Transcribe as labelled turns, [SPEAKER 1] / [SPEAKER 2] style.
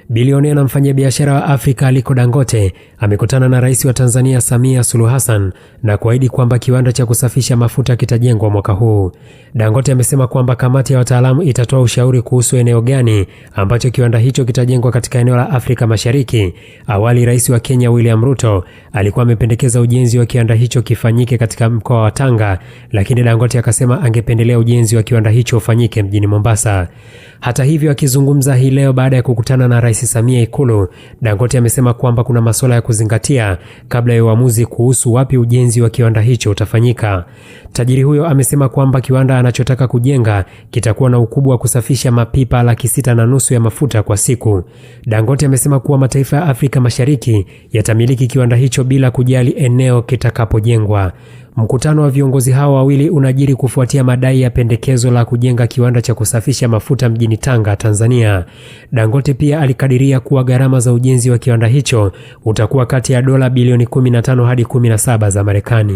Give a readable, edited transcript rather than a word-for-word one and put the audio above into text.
[SPEAKER 1] Bilionea na mfanyabiashara wa Afrika Aliko Dangote amekutana na Rais wa Tanzania Samia Suluhu Hassan na kuahidi kwamba kiwanda cha kusafisha mafuta kitajengwa mwaka huu. Dangote amesema kwamba kamati ya wataalamu itatoa ushauri kuhusu eneo gani ambacho kiwanda hicho kitajengwa katika eneo la Afrika Mashariki. Awali Rais wa Kenya William Ruto alikuwa amependekeza ujenzi wa kiwanda hicho kifanyike katika mkoa wa Tanga, lakini Dangote akasema angependelea ujenzi wa kiwanda hicho ufanyike mjini Mombasa. Hata hivyo, akizungumza hii leo baada ya kukutana na Rais Samia Ikulu, Dangote amesema kwamba kuna masuala ya kuzingatia kabla ya uamuzi kuhusu wapi ujenzi wa kiwanda hicho utafanyika. Tajiri huyo amesema kwamba kiwanda anachotaka kujenga kitakuwa na ukubwa wa kusafisha mapipa 6.5 ya mafuta kwa siku. Dangote amesema kuwa mataifa ya Afrika Mashariki yatamiliki kiwanda hicho bila kujali eneo kitakapojengwa. Mkutano wa viongozi hao wawili unajiri kufuatia madai ya pendekezo la kujenga kiwanda cha kusafisha mafuta mjini Tanga, Tanzania. Dangote pia alikadiria kuwa gharama za ujenzi wa kiwanda hicho utakuwa kati ya dola bilioni 15 hadi 17 za Marekani.